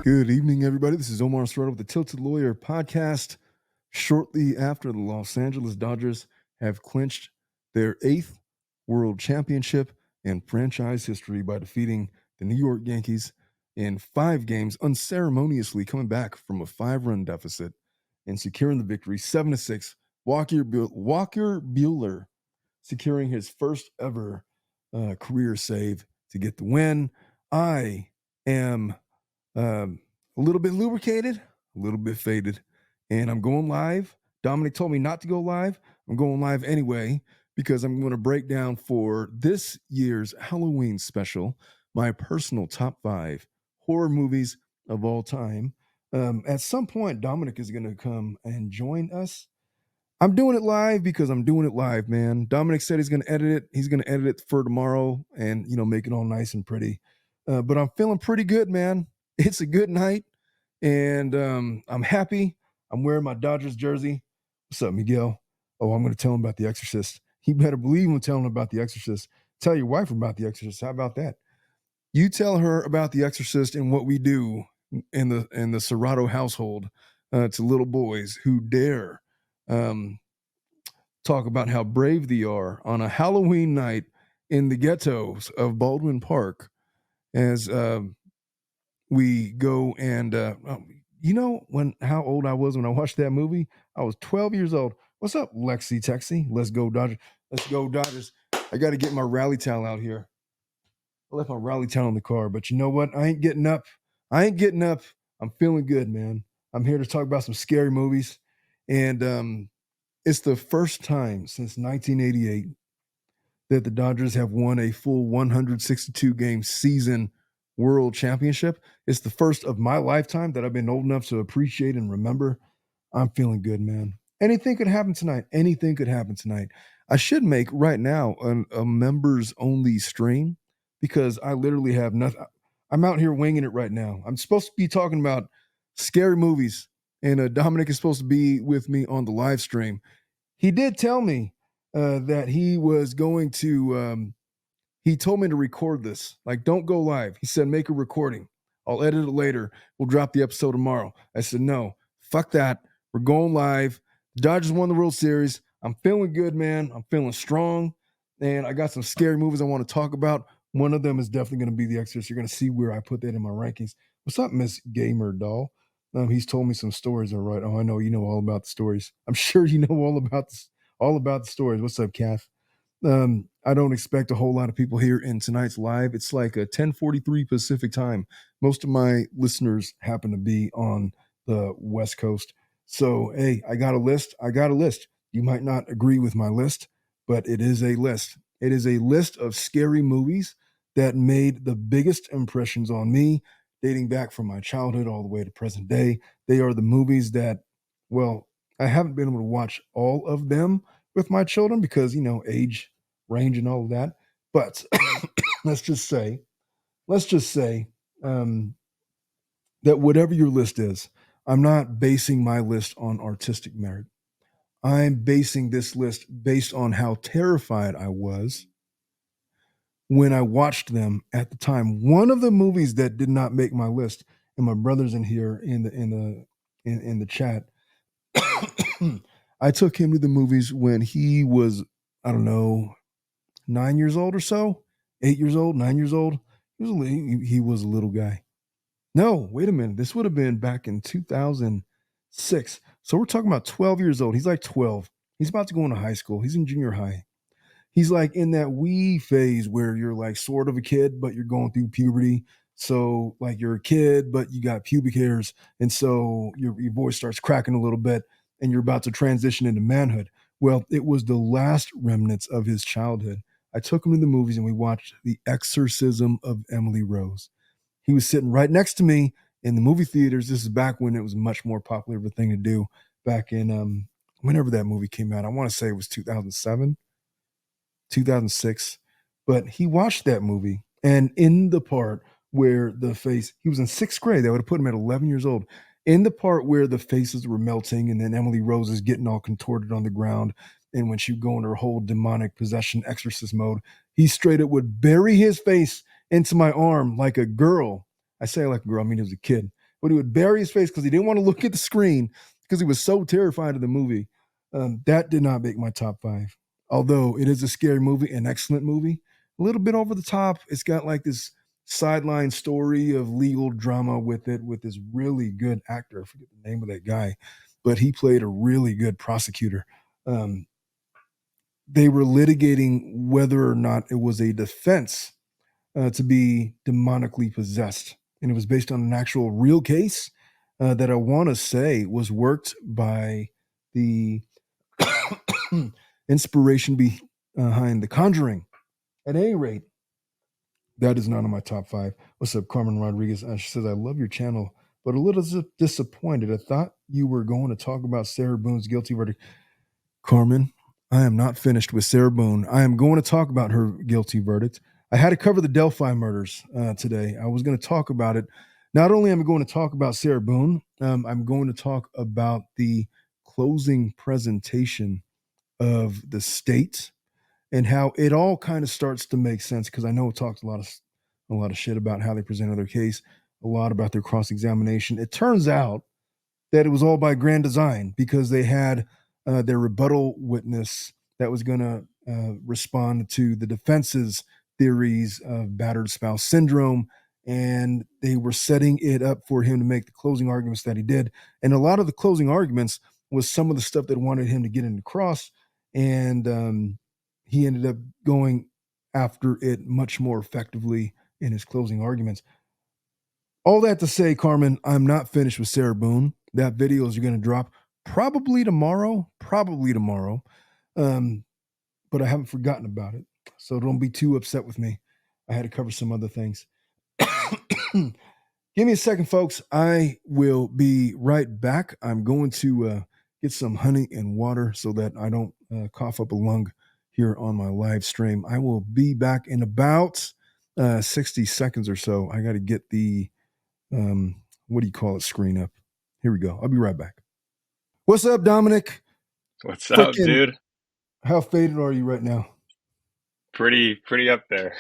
Good evening, everybody. This is Omar Serrato with the Tilted Lawyer podcast. Shortly after the Los Angeles Dodgers have clinched their eighth world championship in franchise history by defeating the New York Yankees in 5 games, unceremoniously coming back from a 5-run deficit and securing the victory 7-6. Walker Buehler securing his first ever career save to get the win. I am a little bit lubricated, a little bit faded, and I'm going live. Dominic told me not to go live. I'm going live anyway because I'm going to break down for this year's Halloween special my personal top 5 horror movies of all time. At some point, Dominic is going to come and join us. I'm doing it live because I'm doing it live, man. Dominic said he's going to edit it. He's going to edit it for tomorrow and, make it all nice and pretty. But I'm feeling pretty good, man. It's a good night, and I'm happy. I'm wearing my Dodgers jersey. What's up, Miguel? Oh, I'm going to tell him about The Exorcist. He better believe I'm telling him about The Exorcist. Tell your wife about The Exorcist. How about that? You tell her about The Exorcist and what we do in the Serrato household to little boys who dare talk about how brave they are on a Halloween night in the ghettos of Baldwin Park as we go and how old I was when I watched that movie? I was 12 years old. What's up, Lexi Texi? Let's go Dodgers. Let's go Dodgers. I got to get my rally towel out here. I left my rally towel in the car, but you know what? I ain't getting up. I'm feeling good, man. I'm here to talk about some scary movies. And it's the first time since 1988 that the Dodgers have won a full 162 game season world championship. It's the first of my lifetime that I've been old enough to appreciate and remember. I'm feeling good, man. Anything could happen tonight. Anything could happen tonight. I should make right now a members only stream because I literally have nothing. I'm out here winging it right now. I'm supposed to be talking about scary movies, and Dominic is supposed to be with me on the live stream. He did tell me that he was going to he told me to record this. Like, don't go live. He said, make a recording. I'll edit it later. We'll drop the episode tomorrow. I said, no, fuck that. We're going live. The Dodgers won the World Series. I'm feeling good, man. I'm feeling strong. And I got some scary movies I want to talk about. One of them is definitely going to be The Exorcist. You're going to see where I put that in my rankings. What's up, Miss Gamer Doll? He's told me some stories. All right. Oh, I know you know all about the stories. I'm sure you know all about the stories. What's up, Kath? I don't expect a whole lot of people here in tonight's live. It's like a 10:43 Pacific time. Most of my listeners happen to be on the West Coast. So, hey, I got a list. You might not agree with my list, but it is a list. It is a list of scary movies that made the biggest impressions on me, dating back from my childhood all the way to present day. They are the movies that, well, I haven't been able to watch all of them with my children because, age range and all of that. But let's just say that whatever your list is, I'm not basing my list on artistic merit. I'm basing this list based on how terrified I was when I watched them at the time. One of the movies that did not make my list, and my brother's in here in the chat. I took him to the movies when he was, I don't know, 9 years old or so, 8 years old, 9 years old. He was a little guy. No, wait a minute. This would have been back in 2006. So we're talking about 12 years old. He's like 12. He's about to go into high school. He's in junior high. He's like in that wee phase where you're like sort of a kid, but you're going through puberty. So like you're a kid, but you got pubic hairs. And so your voice starts cracking a little bit and you're about to transition into manhood. Well, it was the last remnants of his childhood. I took him to the movies and we watched The Exorcism of Emily Rose. He was sitting right next to me in the movie theaters. This is back when it was much more popular of a thing to do, back in whenever that movie came out. I want to say it was 2007, 2006. But he watched that movie, and in the part where the face, he was in 6th grade. That would have put him at 11 years old. In the part where the faces were melting and then Emily Rose is getting all contorted on the ground, and when she would go into her whole demonic possession exorcist mode, he straight up would bury his face into my arm like a girl. I say like a girl, I mean, he was a kid. but he would bury his face because he didn't want to look at the screen because he was so terrified of the movie. That did not make my top five. Although it is a scary movie, an excellent movie, a little bit over the top. It's got like this sideline story of legal drama with it, with this really good actor. I forget the name of that guy, but he played a really good prosecutor. Um, they were litigating whether or not it was a defense to be demonically possessed. And it was based on an actual real case that I want to say was worked by the inspiration behind The Conjuring. At any rate, that is not on my top five. What's up, Carmen Rodriguez? She says, I love your channel, but a little disappointed. I thought you were going to talk about Sarah Boone's guilty verdict. Carmen, I am not finished with Sarah Boone. I am going to talk about her guilty verdict. I had to cover the Delphi murders today. I was going to talk about it. Not only am I going to talk about Sarah Boone, I'm going to talk about the closing presentation of the state and how it all kind of starts to make sense because I know it talks a lot of shit about how they presented their case, a lot about their cross examination. It turns out that it was all by grand design because they had their rebuttal witness that was going to respond to the defense's theories of battered spouse syndrome. And they were setting it up for him to make the closing arguments that he did. And a lot of the closing arguments was some of the stuff that wanted him to get into cross. And he ended up going after it much more effectively in his closing arguments. All that to say, Carmen, I'm not finished with Sarah Boone. That video is going to drop probably tomorrow, but I haven't forgotten about it. So don't be too upset with me. I had to cover some other things. Give me a second, folks. I will be right back. I'm going to get some honey and water so that I don't cough up a lung here on my live stream. I will be back in about 60 seconds or so. I got to get the what do you call it, screen up. Here we go. I'll be right back. What's up, Dominic? What's up, Freaking, dude? how faded are you right now? Pretty up there.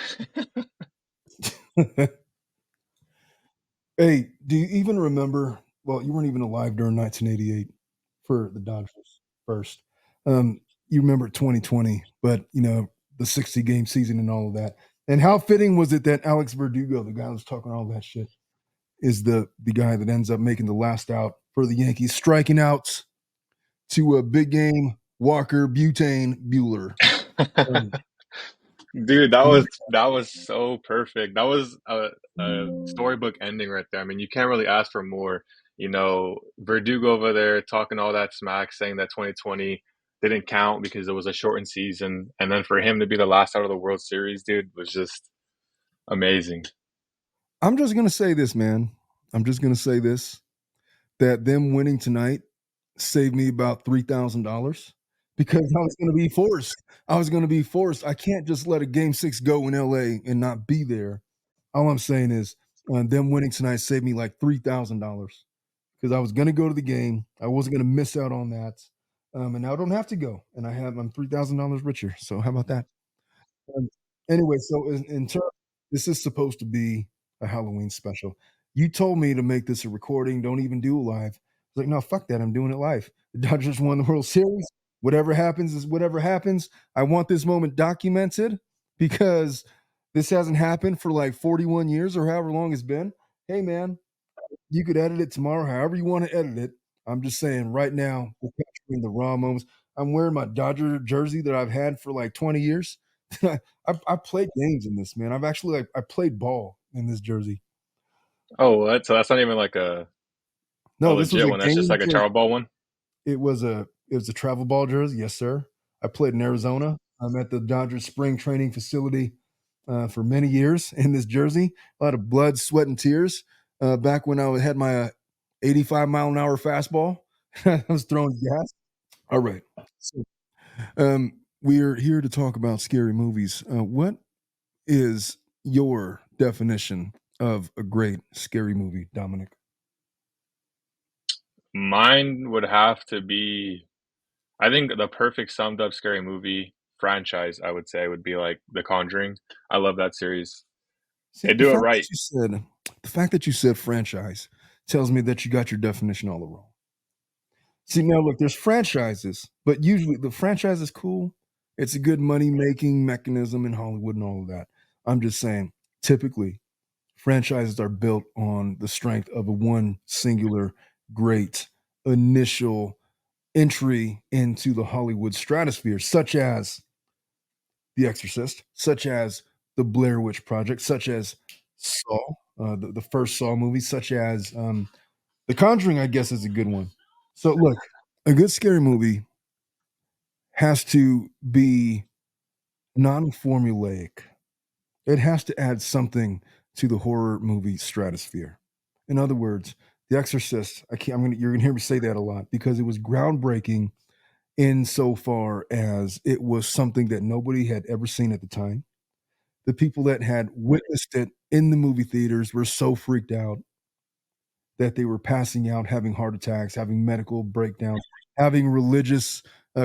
Hey, do you even remember? Well, you weren't even alive during 1988 for the Dodgers first. You remember 2020, but you know the 60 game season and all of that. And how fitting was it that Alex Verdugo, the guy that was talking all that shit, is the guy that ends up making the last out for the Yankees, striking out to a big game Walker Butane Bueller. Um, Dude, that was so perfect. That was a storybook ending right there. I mean, you can't really ask for more. Verdugo over there talking all that smack, saying that 2020 didn't count because it was a shortened season, and then for him to be the last out of the World Series, dude, was just amazing. I'm just gonna say this, man. I'm just gonna say this that them winning tonight saved me about $3,000 because I was gonna be forced. I was gonna be forced. I can't just let a game six go in LA and not be there. All I'm saying is them winning tonight saved me like $3,000 because I was gonna go to the game. I wasn't gonna miss out on that. And now I don't have to go. And I'm $3,000 richer. So how about that? Um, anyway, so in terms, this is supposed to be a Halloween special. You told me to make this a recording. Don't even do it live. I was like, no, fuck that. I'm doing it live. The Dodgers won the World Series. Whatever happens is whatever happens. I want this moment documented because this hasn't happened for like 41 years or however long it's been. Hey, man, you could edit it tomorrow, however you want to edit it. I'm just saying right now, we're capturing the raw moments. I'm wearing my Dodger jersey that I've had for like 20 years. I played games in this, man. I've actually I played ball in this jersey. Oh, so that's not even like a No, this was legit a one. That's just game like a jersey. travel ball one. It was a travel ball jersey, yes, sir. I played in Arizona. I'm at the Dodgers spring training facility for many years in this jersey. A lot of blood, sweat, and tears. Back when I had my 85 mile an hour fastball, I was throwing gas. All right. So, we're here to talk about scary movies. What is your definition of a great scary movie, Dominic? Mine would have to be, I think the perfect summed up scary movie franchise, I would say, would be like The Conjuring. I love that series. See, They do it right. the fact that you said franchise tells me that you got your definition all wrong. See, now look, there's franchises, but usually the franchise is cool. It's a good money-making mechanism in Hollywood and all of that. I'm just saying, typically, franchises are built on the strength of a one singular great initial entry into the Hollywood stratosphere, such as The Exorcist, such as The Blair Witch Project, such as Saw, the first Saw movie, such as The Conjuring, I guess, is a good one. So, look, a good scary movie has to be non formulaic, it has to add something to the horror movie stratosphere. In other words, The Exorcist, I can't, you're gonna hear me say that a lot because it was groundbreaking insofar as it was something that nobody had ever seen at the time. The people that had witnessed it in the movie theaters were so freaked out that they were passing out, having heart attacks, having medical breakdowns, having religious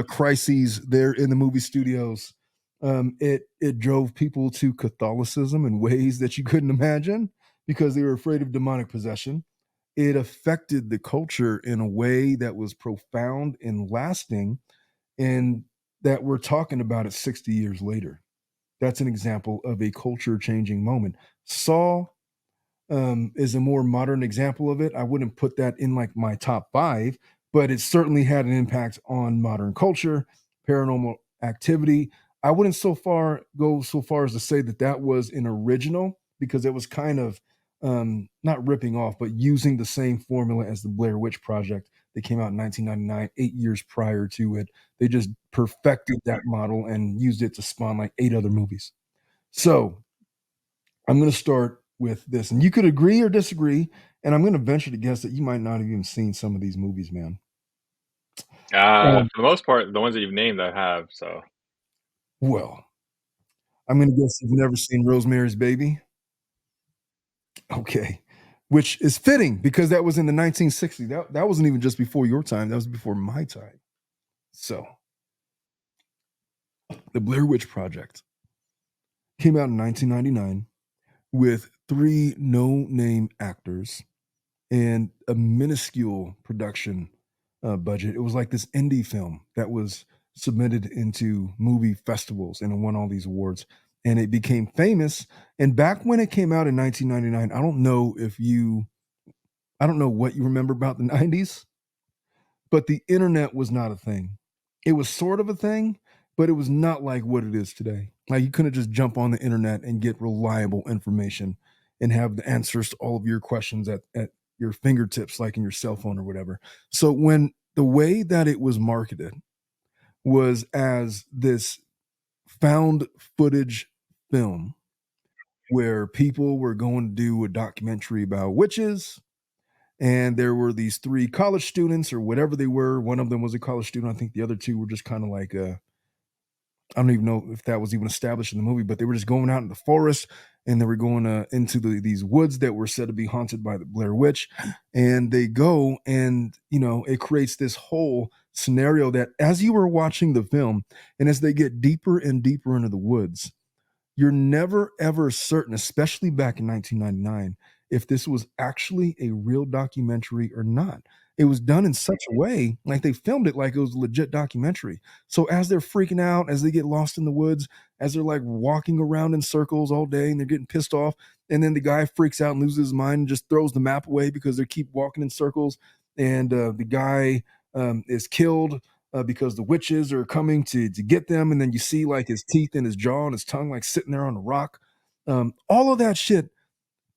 crises there in the movie studios. It drove people to Catholicism in ways that you couldn't imagine because they were afraid of demonic possession. It affected the culture in a way that was profound and lasting, and that we're talking about it 60 years later. That's an example of a culture changing moment. Saw is a more modern example of it. I wouldn't put that in like my top five, but it certainly had an impact on modern culture, paranormal activity. I wouldn't go so far as to say that that was an original because it was kind of not ripping off, but using the same formula as the Blair Witch Project that came out in 1999, 8 years prior to it. They just perfected that model and used it to spawn like eight other movies. So I'm going to start with this, and you could agree or disagree. And I'm going to venture to guess that you might not have even seen some of these movies, man. Um, For the most part, the ones that you've named, I have. So, well, I'm going to guess you've never seen Rosemary's Baby. Okay, which is fitting because that was in the 1960s. That wasn't even just before your time. That was before my time. So, the Blair Witch Project came out in 1999 with three no-name actors and a minuscule production budget. It was like this indie film that was submitted into movie festivals and it won all these awards. And it became famous. And back when it came out in 1999, I don't know what you remember about the 90s, but the internet was not a thing. It was sort of a thing, but it was not like what it is today. Like you couldn't just jump on the internet and get reliable information and have the answers to all of your questions at your fingertips, like in your cell phone or whatever. So when the way that it was marketed was as this found footage film where people were going to do a documentary about witches, and there were these three college students or whatever they were. One of them was a college student. I think the other two were just kind of like I don't even know if that was even established in the movie, but they were just going out in the forest and they were going into these woods that were said to be haunted by the Blair Witch. And they go and, it creates this whole scenario that as you were watching the film and as they get deeper and deeper into the woods, you're never ever certain, especially back in 1999, if this was actually a real documentary or not. It was done in such a way, like they filmed it like it was a legit documentary. So as they're freaking out, as they get lost in the woods, as they're like walking around in circles all day and they're getting pissed off, and then the guy freaks out and loses his mind and just throws the map away because they keep walking in circles, and the guy is killed because the witches are coming to get them, and then you see like his teeth and his jaw and his tongue like sitting there on a rock. All of that shit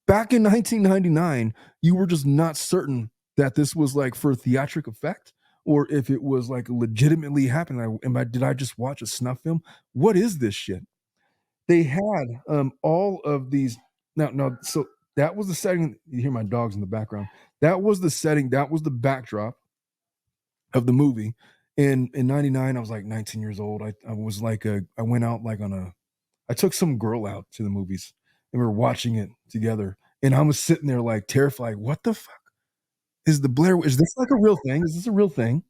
back in 1999, you were just not certain that this was like for theatric effect or if it was like legitimately happening. Did I just watch a snuff film? What is this shit? They had all of these. Now, so that was the setting. You hear my dogs in the background. That was the setting. That was the backdrop of the movie. In '99, I was like 19 years old. I was like I went out like I took some girl out to the movies and we were watching it together. And I was sitting there like terrified. What the fuck is the Blair? Is this like a real thing? Is this a real thing?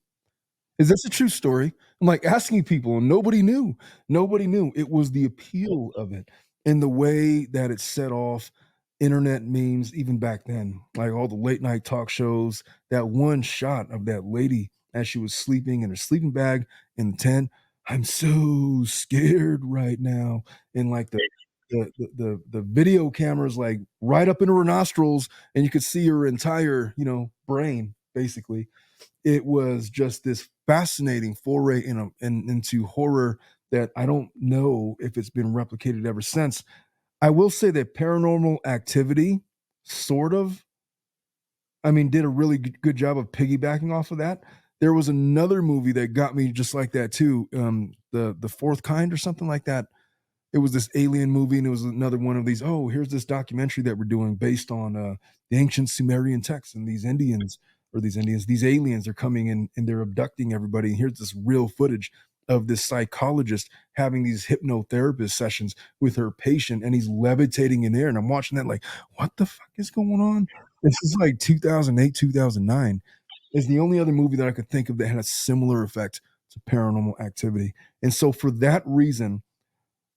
Is this a true story? I'm like asking people, and nobody knew. Nobody knew. It was the appeal of it and the way that it set off. internet memes even back then, like all the late night talk shows, that one shot of that lady as she was sleeping in her sleeping bag in the tent. I'm so scared right now. And like the video cameras like right up into her nostrils, and you could see her entire, brain basically. It was just this fascinating foray into horror that I don't know if it's been replicated ever since. I will say that Paranormal Activity sort of, I mean, did a really good job of piggybacking off of that. There was another movie that got me just like that too, the Fourth Kind or something like that. It was this alien movie, and it was another one of these. Oh, here's this documentary that we're doing based on the ancient Sumerian texts, and these aliens are coming in and they're abducting everybody. And here's this real footage of this psychologist having these hypnotherapist sessions with her patient, and he's levitating in air. And I'm watching that like, what the fuck is going on? This is like 2008, 2009. Is the only other movie that I could think of that had a similar effect to Paranormal Activity. And so for that reason,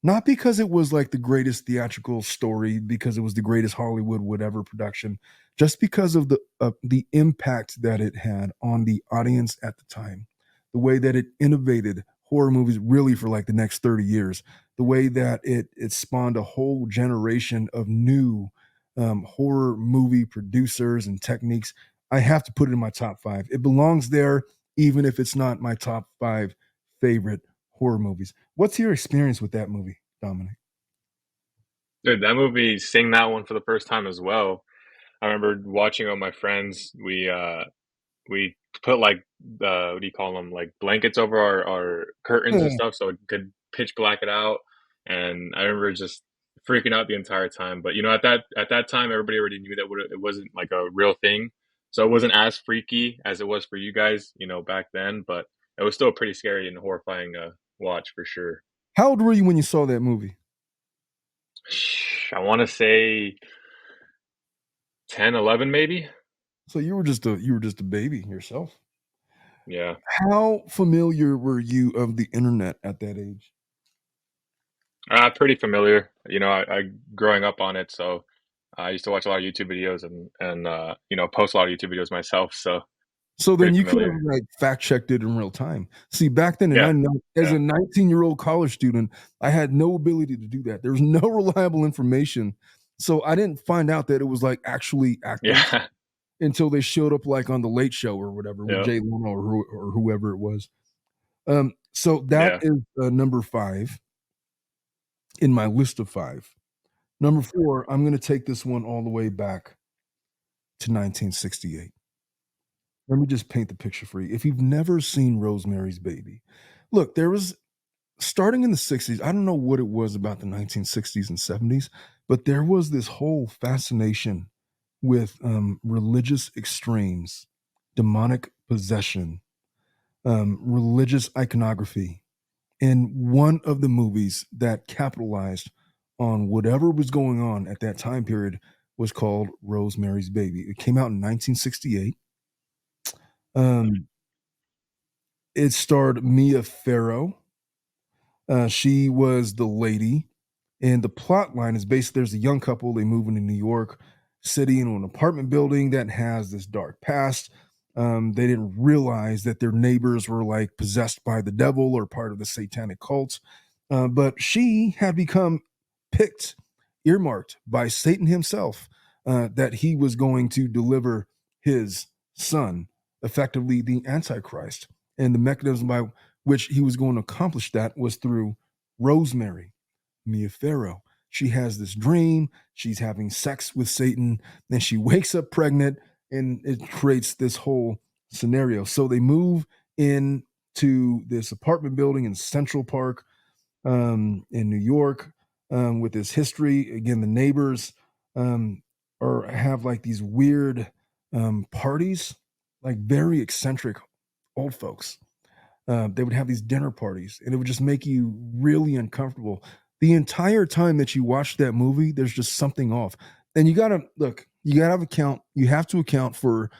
not because it was like the greatest theatrical story, because it was the greatest Hollywood whatever production, just because of the impact that it had on the audience at the time, the way that it innovated horror movies really for like the next 30 years, the way that it spawned a whole generation of new horror movie producers and techniques. I have to put it in my top five. It belongs there, even if it's not my top five favorite horror movies. What's your experience with that movie, Dominic? Dude, that movie, seeing that one for the first time as well. I remember watching it with my friends. We put like what do you call them, like blankets over our curtains and Yeah. stuff so it could pitch black it out. And I remember just freaking out the entire time. But at that time, everybody already knew that it wasn't like a real thing, so it wasn't as freaky as it was for you guys, back then. But it was still pretty scary and horrifying watch for sure. How old were you when you saw that movie? I want to say 10, 11, maybe. So you were just a baby yourself. Yeah. How familiar were you of the internet at that age? Pretty familiar. I growing up on it, so I used to watch a lot of YouTube videos and post a lot of YouTube videos myself. So So then pretty you could have familiar. like fact checked it in real time. See, back then, and I Yeah, know as yeah, a 19-year-old college student, I had no ability to do that. There was no reliable information. So I didn't find out that it was like actually actors yeah, until they showed up like on the Late Show or whatever with yeah, Jay Leno or whoever it was. So that yeah. is number five in my list of five. Number four, I'm going to take this one all the way back to 1968. Let me just paint the picture for you. If you've never seen Rosemary's Baby, look, there was starting in the 60s, I don't know what it was about the 1960s and 70s, but there was this whole fascination with religious extremes, demonic possession, religious iconography. And one of the movies that capitalized on whatever was going on at that time period was called Rosemary's Baby. It came out in 1968. Um, it starred Mia Farrow. She was the lady, and the plot line is basically there's a young couple. They move into New York City into an apartment building that has this dark past. They didn't realize that their neighbors were like possessed by the devil or part of the satanic cult. But she had become picked, earmarked by Satan himself, that he was going to deliver his son, effectively the Antichrist. And the mechanism by which he was going to accomplish that was through Rosemary, Mia Farrow. She has this dream. She's having sex with Satan, and she wakes up pregnant, and it creates this whole scenario. So they move in to this apartment building in Central Park, in New York, with this history. Again, the neighbors um, or have like these weird parties, like very eccentric old folks. They would have these dinner parties, and it would just make you really uncomfortable. The entire time that you watch that movie, there's just something off. And you gotta look, you have to account for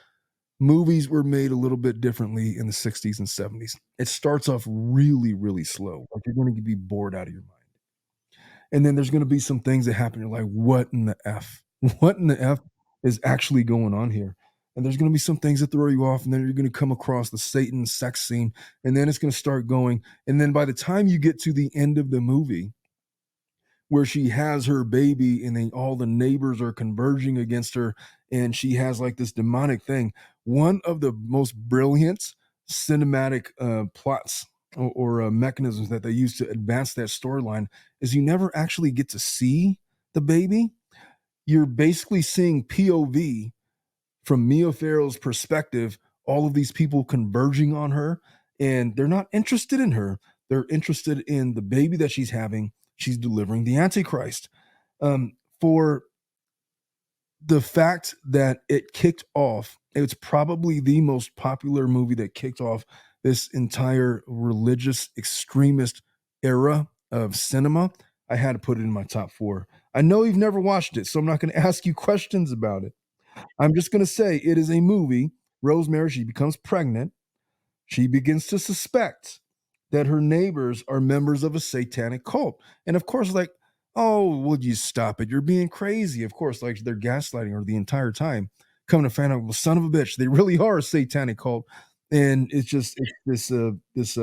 movies were made a little bit differently in the 60s and 70s. It starts off really, really slow. Like you're going to be bored out of your mind. And then there's going to be some things that happen. You're like, what in the F? What in the F is actually going on here? And there's gonna be some things that throw you off, and then you're gonna come across the Satan sex scene, and then it's gonna start going. And then by the time you get to the end of the movie, where she has her baby and then all the neighbors are converging against her and she has like this demonic thing. One of the most brilliant cinematic plots or mechanisms that they use to advance that storyline is you never actually get to see the baby. You're basically seeing POV from Mia Farrow's perspective, all of these people converging on her, and they're not interested in her. They're interested in the baby that she's having. She's delivering the Antichrist. For the fact that it kicked off, it's probably the most popular movie that kicked off this entire religious extremist era of cinema. I had to put it in my top four. I know you've never watched it, so I'm not going to ask you questions about it. I'm just going to say it is a movie. Rosemary, she becomes pregnant. She begins to suspect that her neighbors are members of a satanic cult. And of course, like, oh, would you stop it? You're being crazy. Of course, like they're gaslighting her the entire time. Coming to find out, well, son of a bitch, they really are a satanic cult. And it's this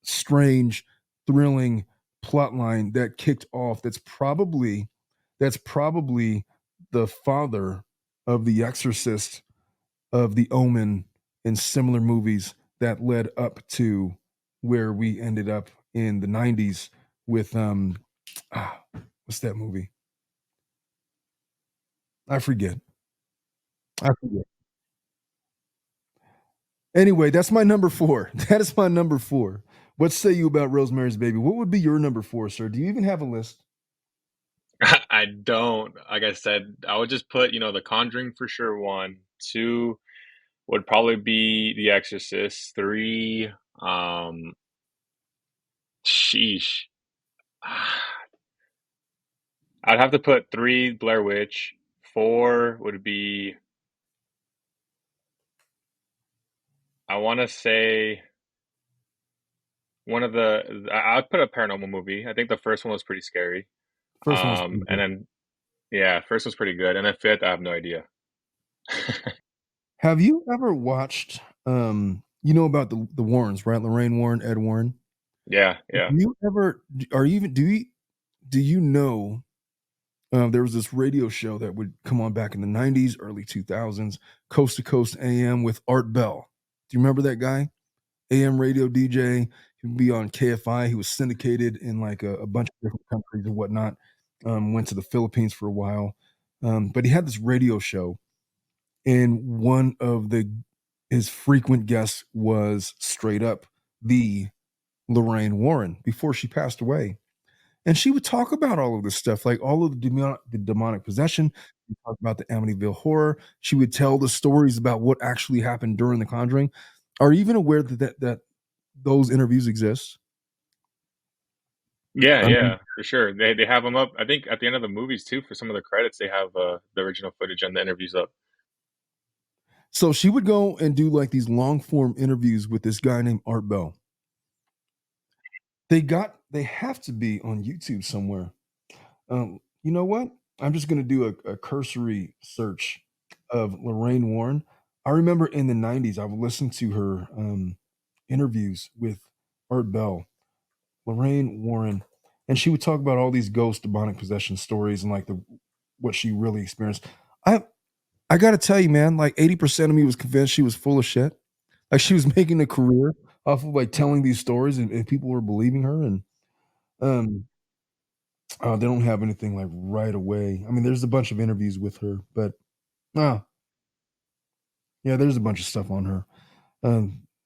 strange, thrilling plot line that kicked off. That's probably the father of The Exorcist, of The Omen, and similar movies that led up to where we ended up in the 90s with what's that movie? I forget. I forget. Anyway, that's my number four. That is my number four. What say you about Rosemary's Baby? What would be your number four, sir? Do you even have a list? I don't. Like I said, I would just put, The Conjuring for sure, one. Two would probably be The Exorcist. Three, um, sheesh. I'd have to put three, Blair Witch. Four would be, I want to say one of I'd put a paranormal movie. I think the first one was pretty scary. First one was pretty And good. then, yeah, first one's pretty good. And then fifth, I have no idea. Have you ever watched you know about the Warrens, right? Lorraine Warren, Ed Warren. Yeah, Do yeah. you ever are you even do you know there was this radio show that would come on back in the 90s, early 2000s, Coast to Coast AM with Art Bell. Do you remember that guy? AM radio DJ. He would be on KFI. He was syndicated in like a bunch of different countries and whatnot. Went to the Philippines for a while. But he had this radio show, and one of the his frequent guests was straight up the Lorraine Warren before she passed away. And she would talk about all of this stuff, like all of the demonic possession. She talked about the Amityville horror. She would tell the stories about what actually happened during The Conjuring. Are you even aware that those interviews exist? Yeah, I mean, yeah, for sure. They have them up. I think at the end of the movies too. For some of the credits, they have the original footage and the interviews up. so she would go and do like these long form interviews with this guy named Art Bell. They have to be on YouTube somewhere. You know what? I'm just gonna do a cursory search of Lorraine Warren. I remember in the 90s, I would listen to her interviews with Art Bell, Lorraine Warren, and she would talk about all these ghost demonic possession stories and like the what she really experienced. I I gotta tell you, man, like 80% of me was convinced she was full of shit. Like she was making a career off of like telling these stories and people were believing her and um they don't have anything like right away. I mean, there's a bunch of interviews with her, but ah, yeah, there's a bunch of stuff on her.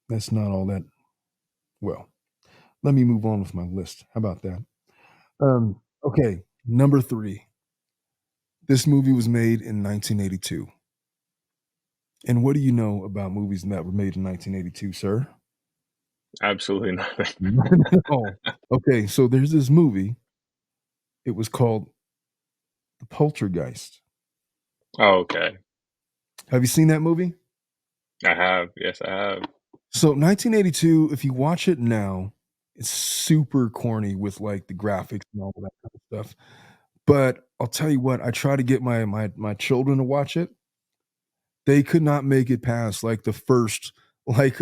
That's not all that well. Let me move on with my list. How about that? Okay, number three. This movie was made in 1982. And what do you know about movies that were made in 1982, sir? Absolutely nothing. Nothing at all. Okay, so there's this movie. It was called The Poltergeist. Oh, okay. Have you seen that movie? I have. Yes, I have. So 1982, if you watch it now, it's super corny with like the graphics and all of that kind of stuff. But I'll tell you what, I try to get my children to watch it. They could not make it past, like, the first, like,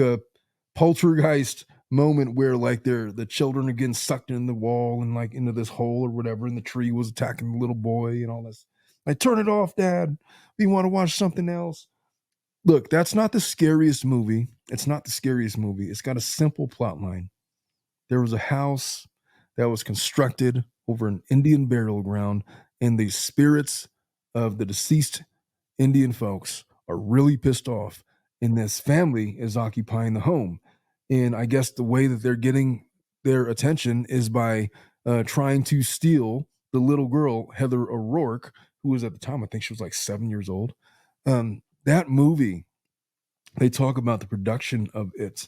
poltergeist moment where, like, the children are getting sucked in the wall and, like, into this hole or whatever, and the tree was attacking the little boy and all this. Like, "Turn it off, dad. We wanna watch something else." Look, that's not the scariest movie. It's not the scariest movie. It's got a simple plot line. There was a house that was constructed over an Indian burial ground, and the spirits of the deceased Indian folks are really pissed off, and this family is occupying the home. And I guess the way that they're getting their attention is by trying to steal the little girl, Heather O'Rourke, who was at the time, I think she was like 7 years old. That movie, they talk about the production of it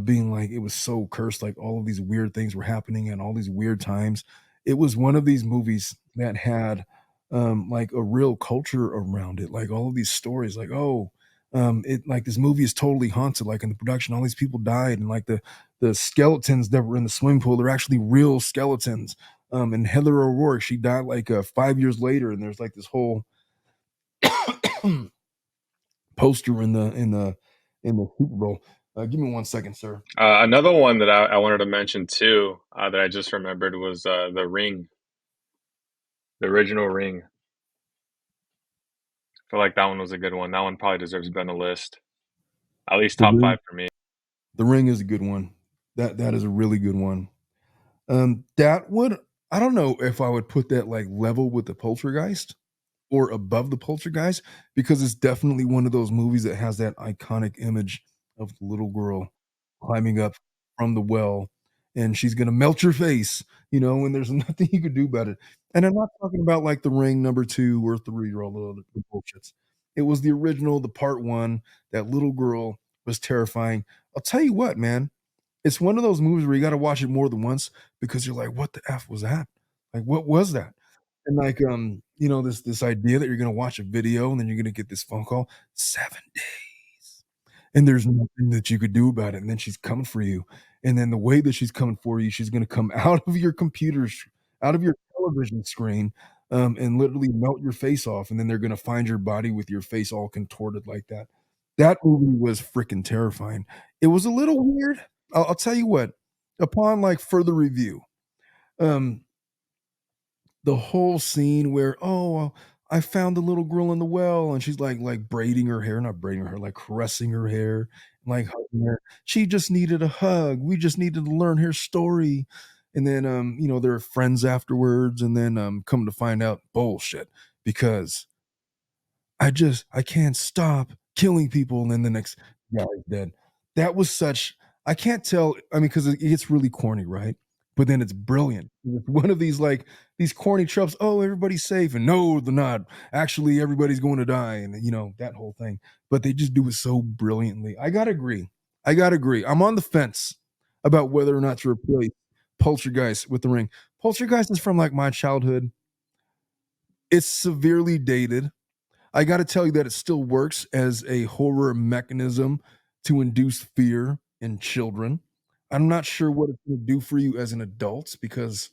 being like it was so cursed, like all of these weird things were happening and all these weird times. It was one of these movies that had like a real culture around it, like all of these stories, like oh, it like this movie is totally haunted. Like in the production, all these people died, and like the skeletons that were in the swimming pool, they're actually real skeletons. And Heather O'Rourke, she died like 5 years later, and there's like this whole poster in the Super Bowl. Give me 1 second, sir. Another one that I wanted to mention too, that I just remembered was The Ring, the original Ring. I feel like that one was a good one. That one probably deserves to be on the list, at least The top Ring, five for me. The Ring is a good one. That is a really good one. That would I don't know if I would put that like level with the Poltergeist or above the Poltergeist because it's definitely one of those movies that has that iconic image of the little girl climbing up from the well, and she's gonna melt your face, and there's nothing you could do about it. And I'm not talking about like The Ring number 2 or 3 or all the other bullshits. It was the original, the part 1. That little girl was terrifying. I'll tell you what, man, it's one of those movies where you gotta watch it more than once because you're like, "What the F was that? Like, what was that?" And, like, this idea that you're gonna watch a video and then you're gonna get this phone call, 7 days, and there's nothing that you could do about it, and then she's coming for you, and then the way that she's coming for you, she's gonna come out of your out of your television screen, and literally melt your face off, and then they're gonna find your body with your face all contorted like that. That movie was freaking terrifying. It was a little weird. I'll tell you what, upon, like, further review, um, the whole scene where, "Oh, I found the little girl in the well," and she's, like, braiding her hair not braiding her hair, like, caressing her hair, like, hugging her. "She just needed a hug. We just needed to learn her story." And then, they're friends afterwards, and then, come to find out, bullshit, because I can't stop killing people, and then the next guy is dead. That was such I can't tell, I mean, 'cause it gets really corny, right? But then it's brilliant. It's one of these, like, these corny tropes, "Oh, everybody's safe," and, "No, they're not. Actually, everybody's going to die," and, that whole thing. But they just do it so brilliantly. I gotta agree. I gotta agree. I'm on the fence about whether or not to replace Poltergeist with The Ring. Poltergeist is from, like, my childhood. It's severely dated. I gotta tell you that it still works as a horror mechanism to induce fear in children. I'm not sure what it's gonna do for you as an adult because,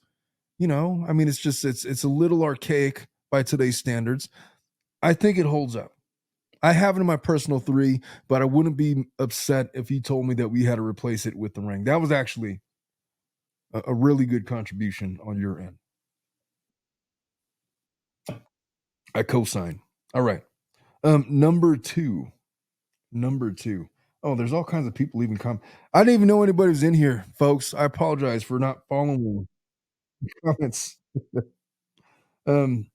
I mean, it's a little archaic by today's standards. I think it holds up. I have it in my personal 3, but I wouldn't be upset if you told me that we had to replace it with The Ring. That was actually a really good contribution on your end. I co-sign. All right. Number 2. Number 2. Oh, there's all kinds of people leaving I didn't even know anybody was in here, folks. I apologize for not following the comments. Um,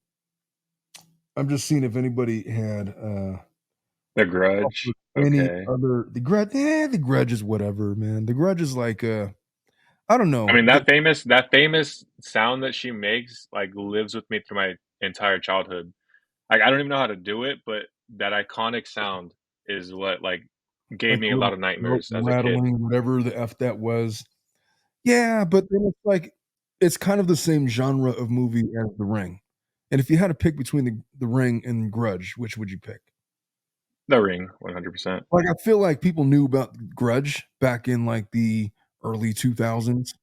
I'm just seeing if anybody had, The Grudge. offered any Okay. other the Grudge is whatever, man. The Grudge is like, I don't I know. mean, that famous sound that she makes, like, lives with me through my entire childhood. Like, I don't even know how to do it, but that iconic sound is what, like, gave Like me a a lot little of throat nightmares as a kid. rattling, whatever the F that was. Yeah, but then it's like it's kind of the same genre of movie as The Ring. And if you had to pick between the Ring and Grudge, which would you pick? The Ring, 100%. Like, I feel like people knew about Grudge back in, like, the early 2000s,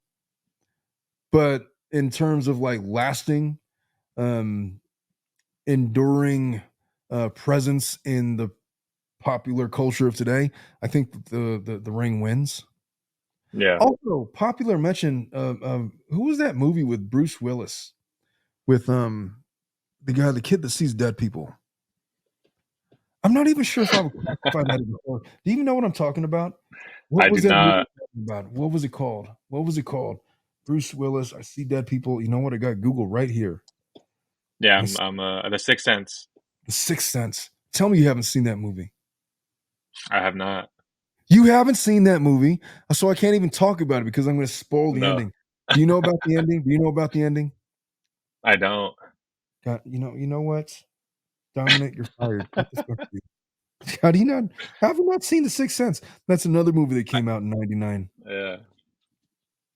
but in terms of, like, lasting, um, enduring presence in the popular culture of today, I think the Ring wins. Yeah. Also, popular mention who was that movie with Bruce Willis with the kid that sees dead people? I'm not even sure if I would classify that as a horror. Do you even know what I'm talking about? What I do was that movie not. talking about? What was it called? What was it called? Bruce Willis, I see dead people. You know what? I got Google right here. Yeah, I I'm see I'm The Sixth Sense. The Sixth Sense. Tell me you haven't seen that movie. I have not. You haven't seen that movie, so I can't even talk about it because I'm going to spoil the No, ending. Do you know about the ending? Do you know about the ending? I don't. God, you know what? Dominic, you're fired. What the fuck are you? How do you not have you not seen The Sixth Sense? That's another movie that I, came out in '99. yeah.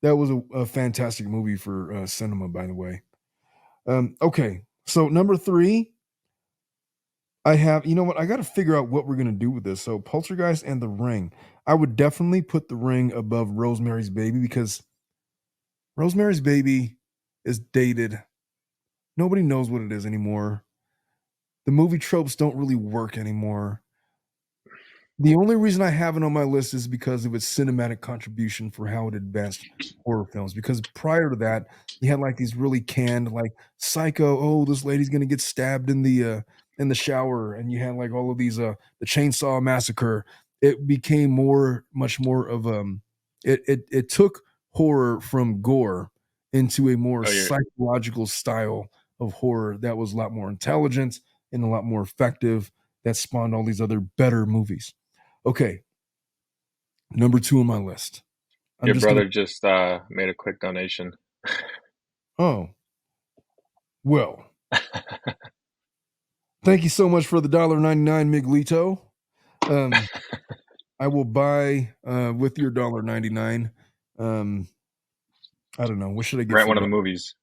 That was a fantastic movie for cinema, by the way. Okay, so number three, I have. You know what? I got to figure out what we're gonna do with this. So, Poltergeist and The Ring. I would definitely put The Ring above Rosemary's Baby because Rosemary's Baby is dated. Nobody knows what it is anymore. The movie tropes don't really work anymore. The only reason I have it on my list is because of its cinematic contribution for how it advanced horror films. Because prior to that, you had like these really canned, like Psycho. Oh, this lady's gonna get stabbed in the shower, and you had like all of these the Chainsaw Massacre. It became much more of it took horror from gore into a more Oh, you're psychological style of horror that was a lot more intelligent and a lot more effective. That spawned all these other better movies. Okay, number 2 on my list. I'm your just gonna brother just made a quick donation. oh, well, thank you so much for the $1.99, Miguelito. Um, I will buy, with your $1.99, um, I don't know, what should I get Rent for one a of the dollar? movies.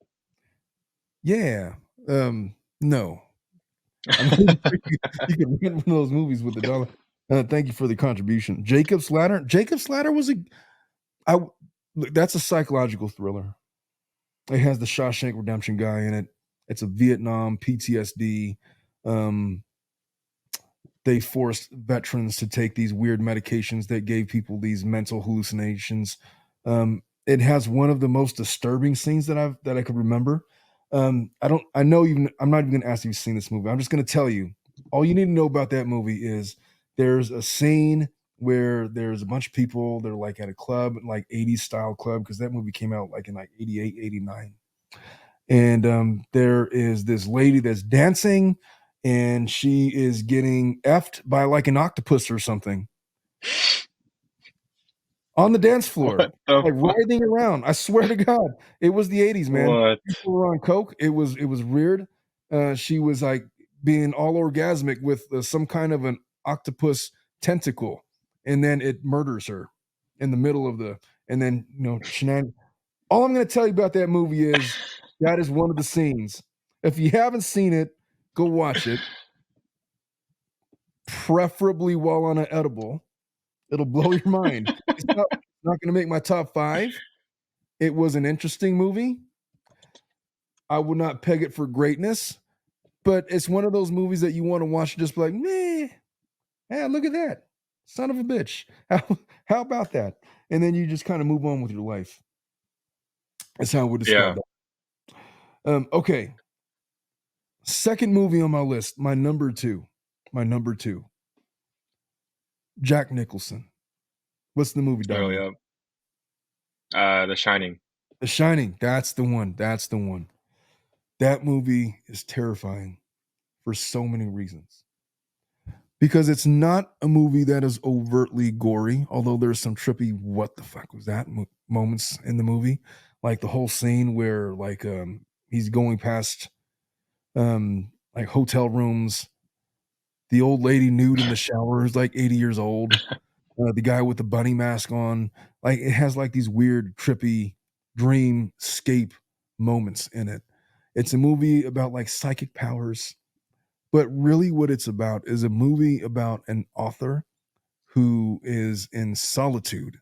Yeah, no. I'm pretty sure you can rent one of those movies with the dollar. Thank you for the contribution. Jacob's Ladder was a I look, that's a psychological thriller. It has the Shawshank Redemption guy in it. It's a Vietnam PTSD. Um, they forced veterans to take these weird medications that gave people these mental hallucinations. It has one of the most disturbing scenes that I could remember. I don't. I know even. I'm not even going to ask you if you've seen this movie. I'm just going to tell you. All you need to know about that movie is there's a scene where there's a bunch of people. They're like at a club, like '80s style club, because that movie came out like in like '88, '89, and there is this lady that's dancing and she is getting effed by like an octopus or something on the dance floor, What the like fuck? writhing around. I swear to God, it was the '80s, man. What? People were on coke. It was weird. She was like being all orgasmic with some kind of an octopus tentacle, and then it murders her in the middle of the. And then shenan. All I'm going to tell you about that movie is that is one of the scenes. If you haven't seen it, go watch it, preferably while on an edible. It'll blow your mind. It's not going to make my top five. It was an interesting movie. I would not peg it for greatness, but it's one of those movies that you want to watch and just be like, meh, yeah, look at that. Son of a bitch. How about that? And then you just kind of move on with your life. That's how I would describe Yeah. that. Okay. Second movie on my list, my number two. My number two. Jack Nicholson. What's the movie, Oh, Dominic? yeah. The Shining. The Shining. That's the one. That's the one. That movie is terrifying for so many reasons. Because it's not a movie that is overtly gory, although there's some trippy what the fuck was that moments in the movie. Like the whole scene where like he's going past like hotel rooms, the old lady nude in the shower is like 80 years old. The guy with the bunny mask on, like it has like these weird, trippy dreamscape moments in it. It's a movie about like psychic powers, but really what it's about is a movie about an author who is in solitude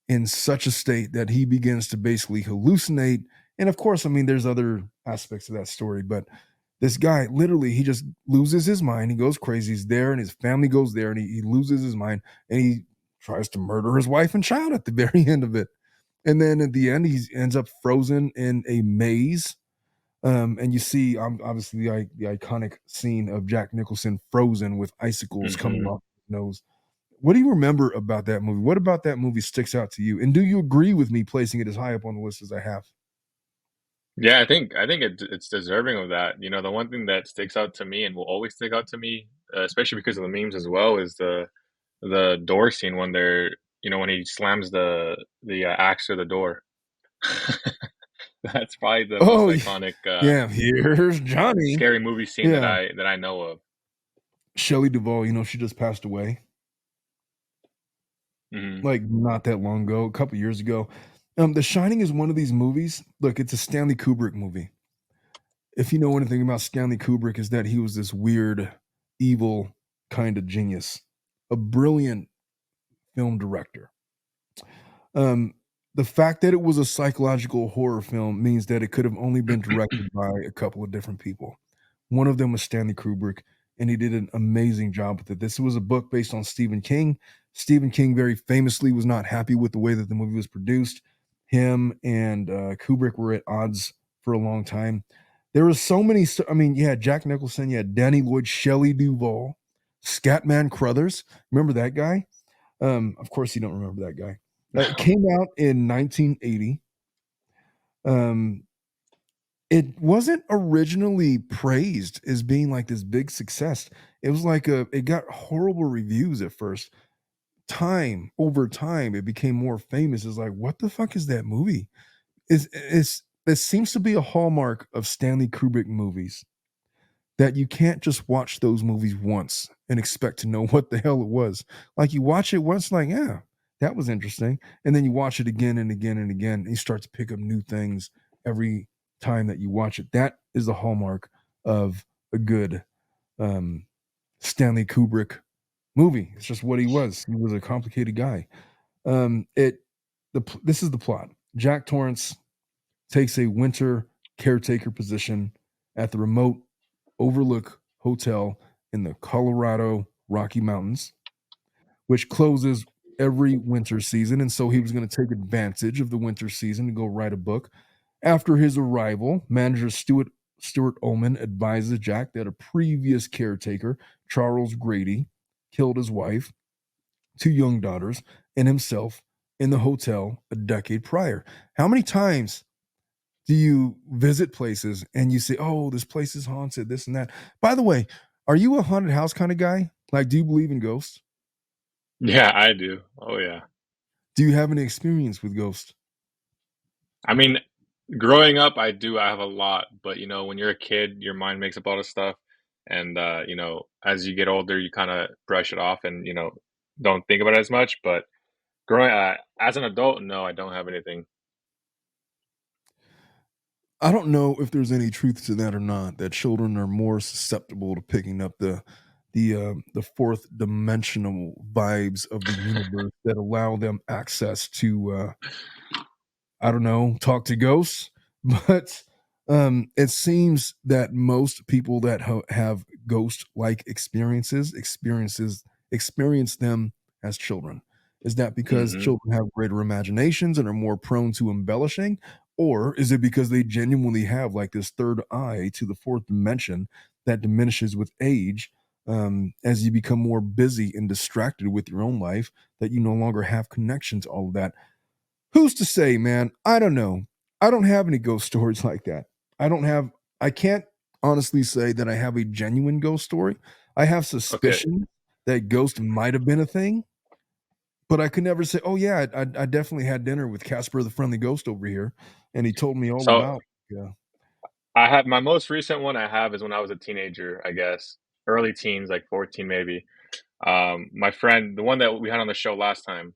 in such a state that he begins to basically hallucinate And of course, I mean, there's other aspects of that story, but this guy literally he just loses his mind. He goes crazy. He's there, and his family goes there, and he loses his mind, and he tries to murder his wife and child at the very end of it. And then at the end, he ends up frozen in a maze. And you see, obviously, the iconic scene of Jack Nicholson frozen with icicles coming Hmm. off his nose. What do you remember about that movie? What about that movie sticks out to you? And do you agree with me placing it as high up on the list as I have? Yeah, I think it's deserving of that. You know, the one thing that sticks out to me and will always stick out to me, especially because of the memes as well, is the door scene when they're when he slams the axe through the door. That's probably the most Oh, iconic yeah. Here's Johnny. scary movie scene that Yeah. I know of. Shelley Duvall, she just passed away Hmm. like not that long ago, a couple years ago. The Shining is one of these movies. Look, it's a Stanley Kubrick movie. If you know anything about Stanley Kubrick, is that he was this weird, evil kind of genius, a brilliant film director. Um, the fact that it was a psychological horror film means that it could have only been directed by a couple of different people. One of them was Stanley Kubrick, and he did an amazing job with it. This was a book based on Stephen King. Stephen King very famously was not happy with the way that the movie was produced. Him and Kubrick were at odds for a long time. There were so many. I mean, you had Jack Nicholson, you had Danny Lloyd, Shelley Duvall, Scatman Crothers. Remember that guy? Of course, you don't remember that guy. It No. came out in 1980. Um, it wasn't originally praised as being like this big success. It was like it got horrible reviews at first. Time over time, it became more famous. It's like, what the fuck is that movie? Is It seems to be a hallmark of Stanley Kubrick movies that you can't just watch those movies once and expect to know what the hell it was. Like you watch it once, like, yeah, that was interesting. And then you watch it again and again and again, and you start to pick up new things every time that you watch it. That is the hallmark of a good um, Stanley Kubrick movie. It's just what he was. He was a complicated guy. It this is the plot. Jack Torrance takes a winter caretaker position at the remote Overlook Hotel in the Colorado Rocky Mountains, which closes every winter season. And so he was going to take advantage of the winter season to go write a book. After his arrival, manager Stuart Ullman advises Jack that a previous caretaker, Charles Grady, killed his wife, two young daughters, and himself in the hotel a decade prior. How many times do you visit places and you say, "Oh, this place is haunted," this and that? By the way, are you a haunted house kind of guy? Like, do you believe in ghosts? Yeah, I do. Oh yeah. Do you have any experience with ghosts? I mean, growing up, I do. I have a lot, but when you're a kid, your mind makes up all this stuff, and as you get older, you kind of brush it off and don't think about it as much. But growing as an adult, no, I don't have anything. I don't know if there's any truth to that or not. That children are more susceptible to picking up the fourth dimensional vibes of the universe that allow them access to I don't know, talk to ghosts, but it seems that most people that have ghost-like experience them as children. Is that because Hmm. children have greater imaginations and are more prone to embellishing, or is it because they genuinely have like this third eye to the fourth dimension that diminishes with age? As you become more busy and distracted with your own life, that you no longer have connection to all of that. Who's to say, man? I don't know. I don't have any ghost stories like that. I don't have I can't honestly say that I have a genuine ghost story. I have Okay, suspicion that ghost might have been a thing, but I could never say, "Oh yeah, I definitely had dinner with Casper the Friendly Ghost over here, and he told me all so about." Yeah. I have my most recent one I have is when I was a teenager, I guess, early teens, like 14 maybe. My friend, the one that we had on the show last time,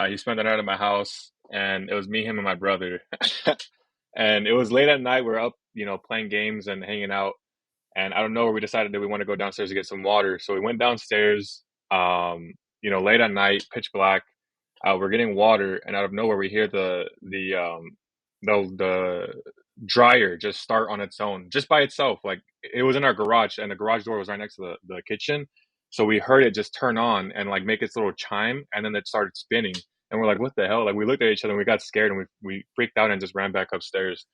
he spent the night at my house, and it was me, him, and my brother. And it was late at night. We are up, playing games and hanging out. And I don't know where we decided that we want to go downstairs to get some water. So we went downstairs, late at night, pitch black. We're getting water, and out of nowhere we hear the dryer just start on its own, just by itself. Like it was in our garage, and the garage door was right next to the kitchen. So we heard it just turn on and like make its little chime, and then it started spinning. And we're like, "What the hell?" Like we looked at each other and we got scared and we freaked out and just ran back upstairs.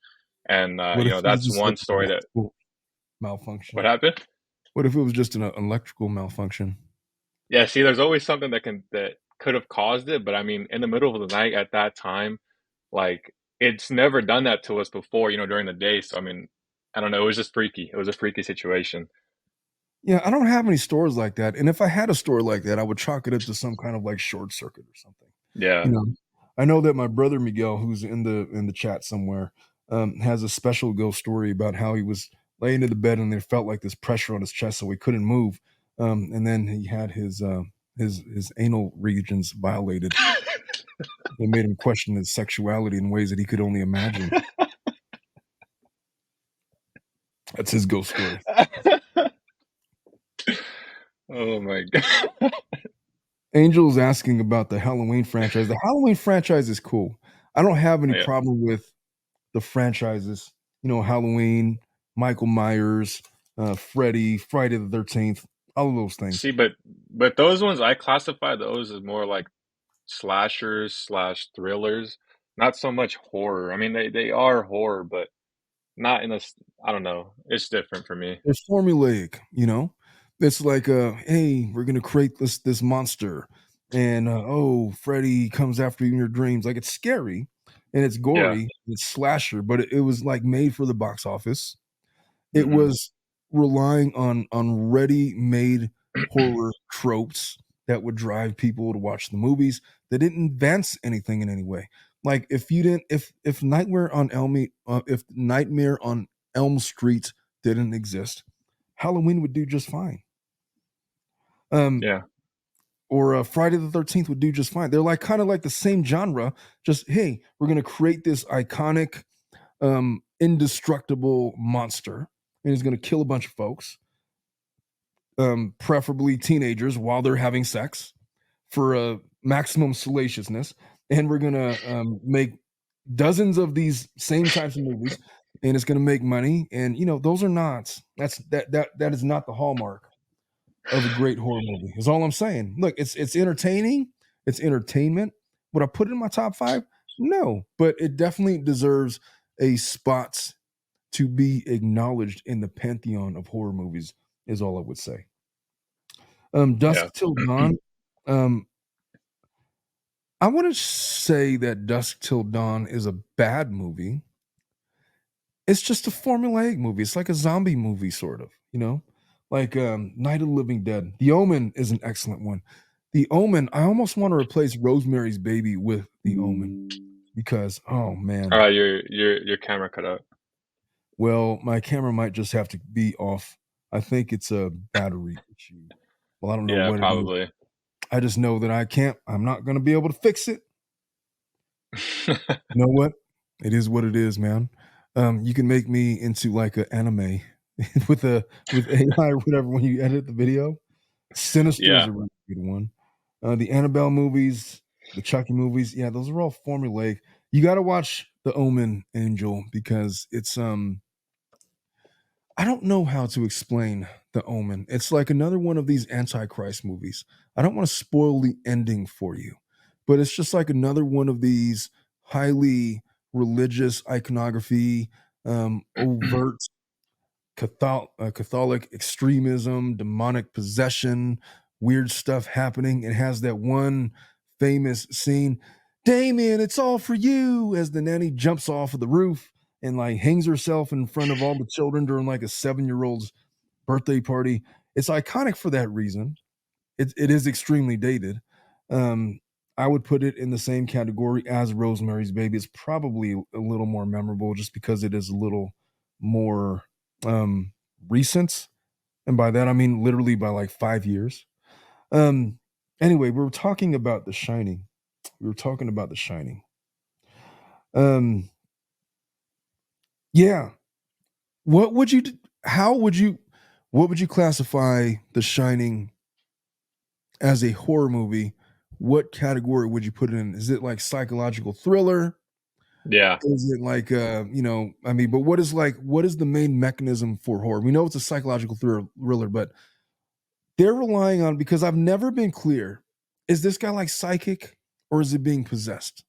And What if it was that's just like one an story that electrical what malfunction? happened. What if it was just an electrical malfunction? Yeah, see, there's always something that could have caused it, but I mean, in the middle of the night at that time, like it's never done that to us before, during the day. So I mean, I don't know, it was just freaky. It was a freaky situation. Yeah, I don't have any stores like that, and if I had a store like that, I would chalk it up to some kind of, like, short circuit or something, you Yeah. know? I know that my brother Miguel, who's in the chat somewhere, has a special ghost story about how he was laying in the bed and there felt like this pressure on his chest, so he couldn't move, and then he had his anal regions violated. It made him question his sexuality in ways that he could only imagine. That's his ghost story. Oh my God. Angel's asking about the Halloween franchise. The Halloween franchise is cool. I don't have any Yeah. problem with the franchises, Halloween, Michael Myers, Freddy, Friday the 13th, all of those things. See, but those ones I classify those as more like slashers slash thrillers, not so much horror. I mean, they are horror, but not in a. I don't know. It's different for me. It's formulaic, It's like, hey, we're gonna create this monster, and oh, Freddy comes after you in your dreams. Like it's scary and it's Yeah. gory, it's slasher, but it was like made for the box office. It Hmm. was relying on ready-made horror tropes that would drive people to watch the movies. They didn't advance anything in any way. Like if Nightmare on Elm Street didn't exist, Halloween would do just fine. Um, Yeah. or Friday the 13th would do just fine. They're like kind of like the same genre. Just hey, we're gonna create this iconic indestructible monster, and he's going to kill a bunch of folks, preferably teenagers, while they're having sex for maximum salaciousness. And we're going to make dozens of these same types of movies, and it's going to make money. And those are not. That is not the hallmark of a great horror movie. Is all I'm saying. Look, it's entertaining. It's entertainment. Would I put it in my top 5? No, but it definitely deserves a spot to be acknowledged in the pantheon of horror movies is all I would say. Yeah. Dusk Till Dawn. Um, I wouldn't say that Dusk Till Dawn is a bad movie. It's just a formulaic movie. It's like a zombie movie, sort of, like Night of the Living Dead. The Omen is an excellent one. The Omen, I almost want to replace Rosemary's Baby with The Omen because, oh All man, right, your camera cut out. well, my camera might just have to be off. I think it's a battery issue. Well, I don't know Yeah, what it is. probably. I just know that I'm not going to be able to fix it. You know what? It is what it is, man. You can make me into like an anime with AI or whatever when you edit the video. Sinister is Yeah. a really good one. The Annabelle movies, the Chucky movies, yeah, those are all formulaic. You got to watch The Omen, Angel, because it's I don't know how to explain The Omen. It's like another one of these Antichrist movies. I don't want to spoil the ending for you, but it's just like another one of these highly religious iconography, overt Catholic extremism, demonic possession, weird stuff happening. It has that one famous scene, Damien, it's all for you, as the nanny jumps off of the roof and like hangs herself in front of all the children during like a 7-year-old's birthday party. It's iconic for that reason. It is extremely dated. Um, I would put it in the same category as Rosemary's Baby. It's probably a little more memorable just because it is a little more recent. And by that, I mean literally by like 5 years. Um, anyway, we were talking about The Shining. We were talking about The Shining. Um, yeah. What would you, how would you, what would you classify The Shining as a horror movie? What category would you put it in? Is it like psychological thriller? Yeah. Is it like, I mean, but what is the main mechanism for horror? We know it's a psychological thriller, but they're relying on because I've never been clear. Is this guy like psychic or is it being possessed?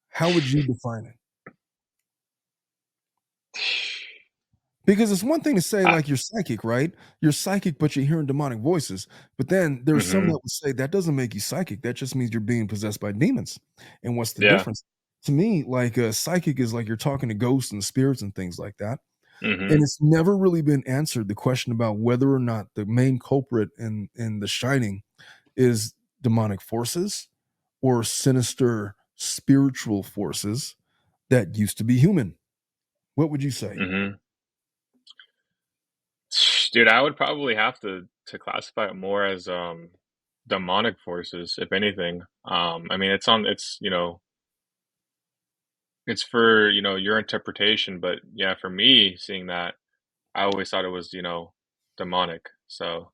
How would you define it? Because it's one thing to say I, like you're psychic, right? You're psychic, but you're hearing demonic voices. But then there's some hmm that would say that doesn't make you psychic. That just means you're being possessed by demons. And what's the Yeah. difference? To me, like psychic is like you're talking to ghosts and spirits and things like that. hmm And it's never really been answered the question about whether or not the main culprit in The Shining is demonic forces or sinister spiritual forces that used to be human. What would you say? hmm Dude, I would probably have to classify it more as demonic forces, if anything. I mean, it's for, your interpretation, but yeah, for me, seeing that, I always thought it was, demonic. So,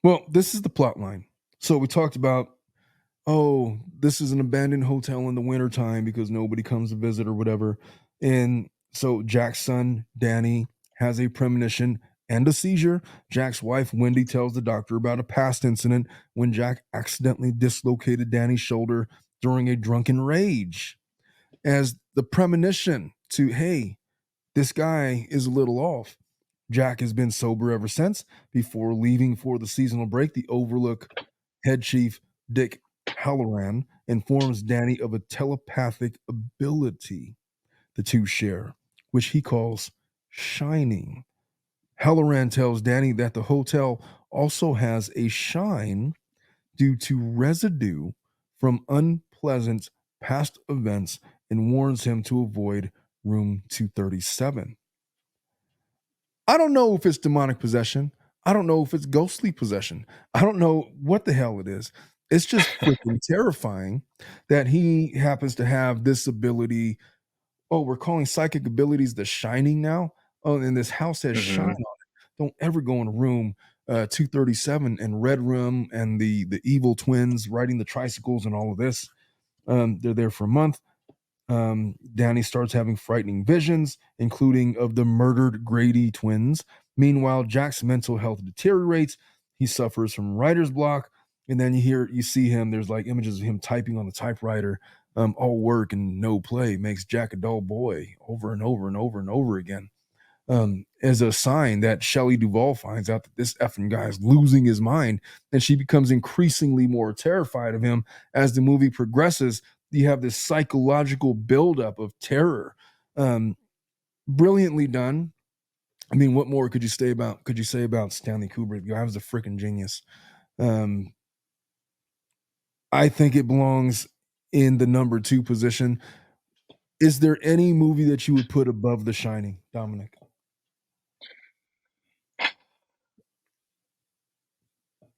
Well, this is the plot line. So we talked about, oh, this is an abandoned hotel in the wintertime because nobody comes to visit or whatever. And so Jack's son, Danny, has a premonition and a seizure. Jack's wife, Wendy, tells the doctor about a past incident when Jack accidentally dislocated Danny's shoulder during a drunken rage. As the premonition to, hey, this guy is a little off. Jack has been sober ever since. Before leaving for the seasonal break, the Overlook head chief, Dick Halloran, informs Danny of a telepathic ability the two share, which he calls shining. Halloran tells Danny that the hotel also has a shine due to residue from unpleasant past events and warns him to avoid room 237. I don't know if it's demonic possession. I don't know if it's ghostly possession. I don't know what the hell it is. It's just freaking terrifying that he happens to have this ability. Oh, we're calling psychic abilities the shining now. Oh, and this house has shine on hmm it. Don't ever go in room 237 and Red Room and the evil twins riding the tricycles and all of this. They're there for a month. Danny starts having frightening visions, including of the murdered Grady twins. Meanwhile, Jack's mental health deteriorates. He suffers from writer's block, and then you see him. There's like images of him typing on the typewriter. All work and no play makes Jack a dull boy over and over and over and over again. As a sign that Shelley Duvall finds out that this effing guy is losing his mind, and she becomes increasingly more terrified of him as the movie progresses. You have this psychological buildup of terror, um, brilliantly done. I mean, what more could you say about Stanley Kubrick? The guy was a freaking genius. Um, I think it belongs in the number two position. Is there any movie that you would put above The Shining, Dominic?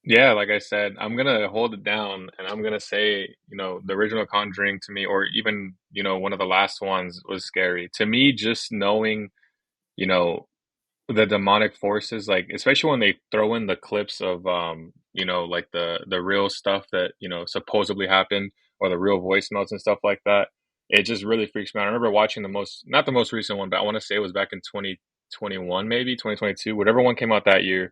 Yeah, like I said, I'm gonna hold it down and I'm gonna say, the original Conjuring to me, or even, one of the last ones was scary. To me, just knowing, you know, the demonic forces, like, especially when they throw in the clips of, like the real stuff that, supposedly happened, or the real voicemails and stuff like that, it just really freaks me out. I remember watching not the most recent one, but I wanna say it was back in 2021, maybe 2022, whatever one came out that year.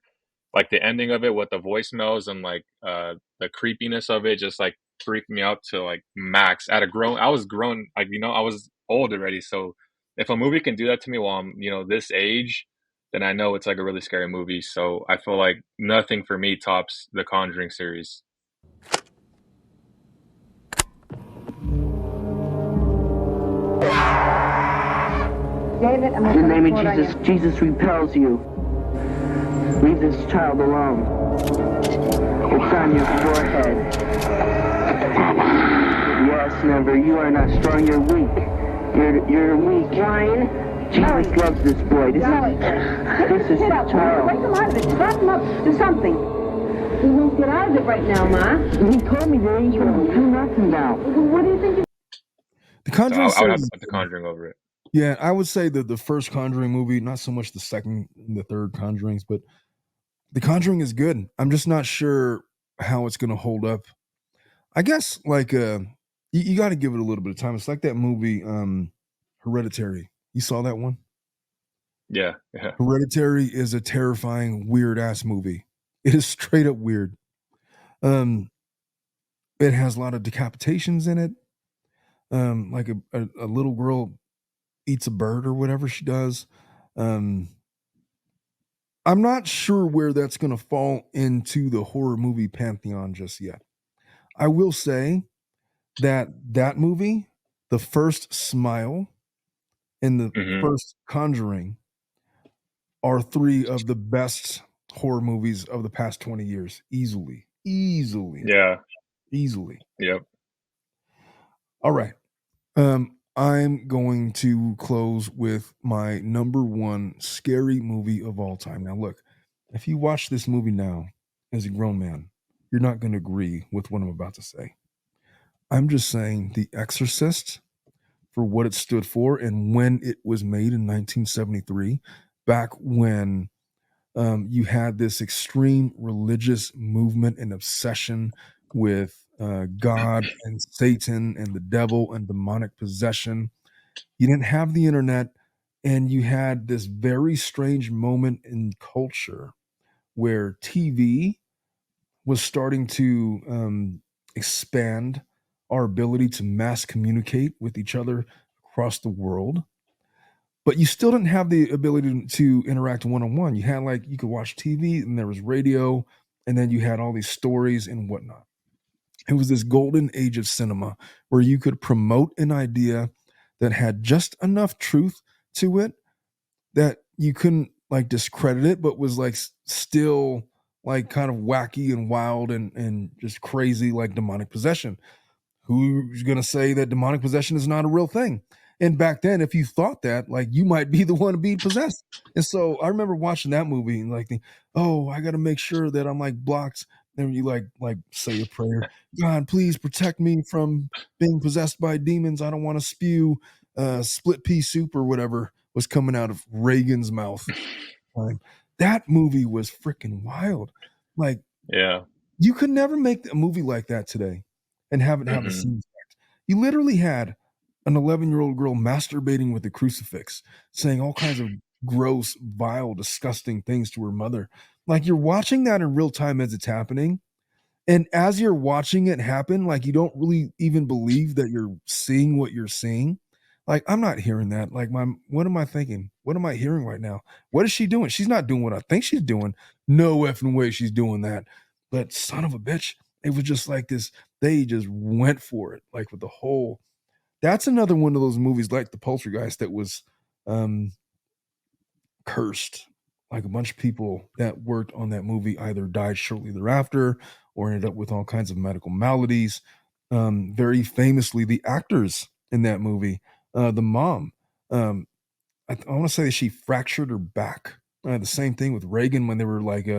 Like, the ending of it with the voicemails and, like, the creepiness of it just, like, freaked me out to, like, max. I was grown, like, I was old already, so if a movie can do that to me while I'm, this age, then I know it's, like, a really scary movie, so I feel like nothing for me tops the Conjuring series. David, I'm In the name of Jesus, Jesus repels you. Leave this child alone. It's on your forehead. Yes, Never, you are not strong, you're weak. You're weak. Ryan. Jesus loves this boy. This is Get up, child. wake him out of it. Strap him up. Do something. He won't get out of it right now, Ma. He told me there ain't gonna do nothing now. What do you think? The So Conjuring I would have to series. put the Conjuring over it. Yeah, I would say that the first Conjuring movie, not so much the second and the third Conjurings, but the Conjuring is good. I'm just not sure how it's going to hold up. I guess like You got to give it a little bit of time. It's like that movie, Hereditary. You saw that one? Yeah, yeah. Hereditary is a terrifying, weird ass movie. It is straight up weird. Um, it has a lot of decapitations in it. Like a little girl eats a bird or whatever she does. Um, I'm not sure where that's going to fall into the horror movie pantheon just yet. I will say that that movie, the first Smile and the Hmm. first Conjuring, are three of the best horror movies of the past 20 years. Easily. Easily. Yeah. Easily. Yep. All right. I'm going to close with my number one scary movie of all time. Now, look, if you watch this movie now as a grown man, you're not going to agree with what I'm about to say. I'm just saying The Exorcist, for what it stood for and when it was made in 1973, back when you had this extreme religious movement and obsession with God and Satan and the devil and demonic possession. You didn't have the internet, and you had this very strange moment in culture where TV was starting to expand our ability to mass communicate with each other across the world, but you still didn't have the ability to interact one on one. You had like you could watch TV and there was radio, and then you had all these stories and whatnot. It was this golden age of cinema where you could promote an idea that had just enough truth to it that you couldn't like discredit it, but was like still like kind of wacky and wild and just crazy like demonic possession. Who's going to say that demonic possession is not a real thing? And back then, if you thought that, like you might be the one being possessed. And so I remember watching that movie and like, oh, I got to make sure that I'm like blocked. And you like say a prayer, God, please protect me from being possessed by demons. I don't want to spew split pea soup or whatever was coming out of Reagan's mouth. That movie was freaking wild. Like Yeah. you could never make a movie like that today and have it have the Hmm. same effect. You literally had an 11-year-old girl masturbating with a crucifix, saying all kinds of gross, vile, disgusting things to her mother. Like you're watching that in real time as it's happening. And as you're watching it happen, like you don't really even believe that you're seeing what you're seeing. Like I'm not hearing that. Like what am I thinking? What am I hearing right now? What is she doing? She's not doing what I think she's doing. No effing way she's doing that. But son of a bitch, it was just like this. They just went for it, like with the whole. That's another one of those movies like the Poltergeist that was um cursed. Like a bunch of people that worked on that movie either died shortly thereafter or ended up with all kinds of medical maladies. Very famously, the actors in that movie, the mom, I want to say that she fractured her back. The same thing with Reagan when they were like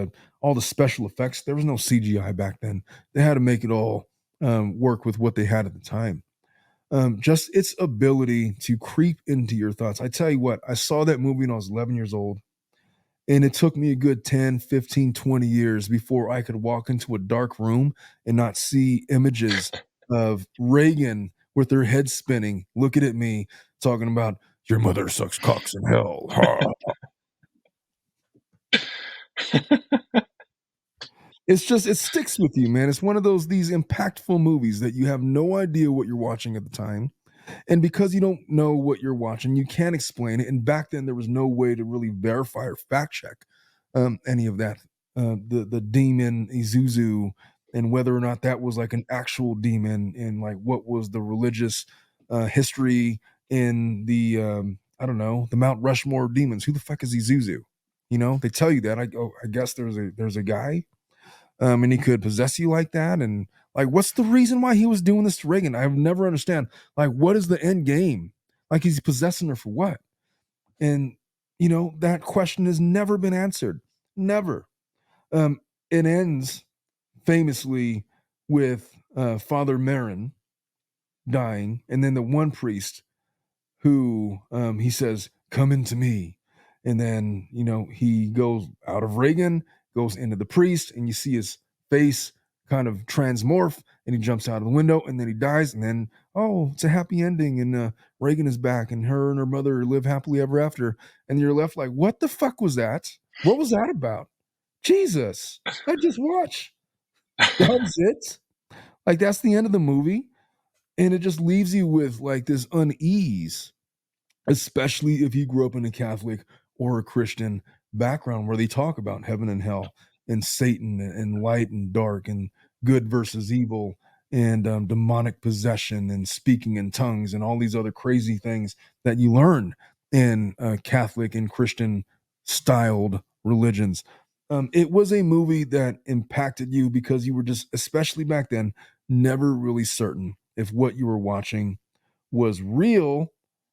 all the special effects. There was no CGI back then. They had to make it all work with what they had at the time. Just its ability to creep into your thoughts. I tell you what, I saw that movie when I was 11 years old. And it took me a good 10, 15, 20 years before I could walk into a dark room and not see images of Reagan with her head spinning, looking at me, talking about your mother sucks cocks in hell. Ha. It's just it sticks with you, man. It's one of these impactful movies that you have no idea what you're watching at the time. And because you don't know what you're watching, you can't explain it. And back then, there was no way to really verify or fact check any of that. The demon Izuzu and whether or not that was like an actual demon, and like what was the religious history in the I don't know, the Mount Rushmore of demons. Who the fuck is Izuzu? You know, they tell you that. I guess there's a guy, and he could possess you like that. And like, what's the reason why he was doing this to Reagan? I've never understand. Like, what is the end game? Like, he's possessing her for what? And that question has never been answered. Never. It ends famously with Father Marin dying, and then the one priest who he says, "Come into me," and then he goes out of Reagan, goes into the priest, and you see his face kind of transmorph, and he jumps out of the window, and then he dies, and then oh, it's a happy ending, and Reagan is back, and her and her mother live happily ever after. And you're left like, what the fuck was that? What was that about? Jesus, I just watched. That was it. Like that's the end of the movie, and it just leaves you with like this unease, especially if you grew up in a Catholic or a Christian background where they talk about heaven and hell and Satan and light and dark and good versus evil and demonic possession and speaking in tongues and all these other crazy things that you learn in Catholic and Christian styled religions. It was a movie that impacted you because you were just, especially back then, never really certain if what you were watching was real.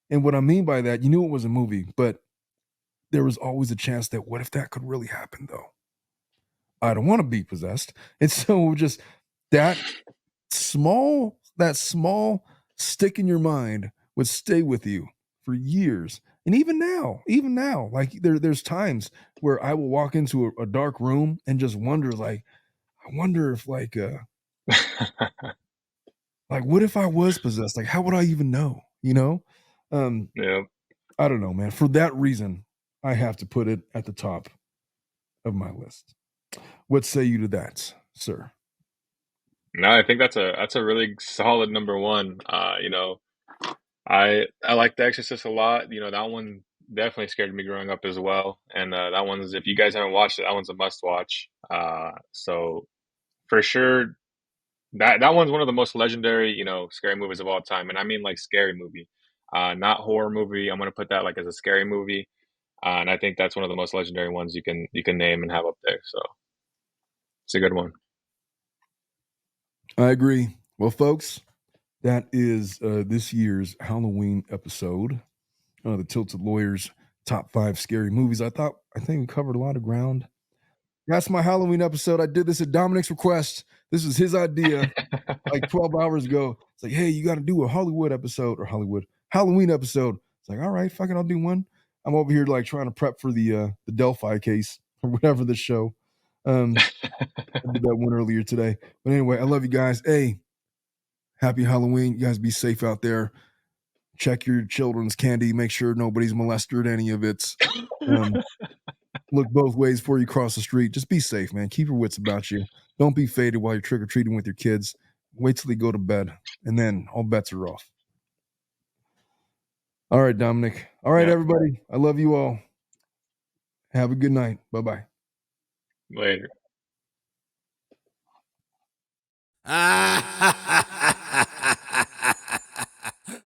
And what I mean by that, you knew it was a movie, but there was always a chance that what if that could really happen though? I don't want to be possessed. And so just that small stick in your mind would stay with you for years. And even now, like there's times where I will walk into a dark room and just wonder, like, I wonder if like what if I was possessed? Like, how would I even know? You know? Yeah. I don't know, man. For that reason, I have to put it at the top of my list. What say you to that, sir? No, I think that's a really solid number one. I like The Exorcist a lot. That one definitely scared me growing up as well. And that one's, if you guys haven't watched it, that one's a must watch. So for sure, that one's one of the most legendary, scary movies of all time. And I mean like scary movie, not horror movie. I'm gonna put that like as a scary movie. And I think that's one of the most legendary ones you can name and have up there. So it's a good one. I agree. Well, folks, that is this year's Halloween episode. The Tilted Lawyers top 5 scary movies. I think we covered a lot of ground. That's my Halloween episode. I did this at Dominic's request. This was his idea like 12 hours ago. It's like, hey, you got to do a Halloween Halloween episode. It's like, all right, fucking, I'll do one. I'm over here like trying to prep for the Delphi case or whatever the show. I did that one earlier today. But anyway, I love you guys. Hey, happy Halloween. You guys be safe out there. Check your children's candy. Make sure nobody's molested any of it. Look both ways before you cross the street. Just be safe, man. Keep your wits about you. Don't be faded while you're trick-or-treating with your kids. Wait till they go to bed, and then all bets are off. All right, Dominic. All right, Yeah. everybody. I love you all. Have a good night. Bye-bye. Later.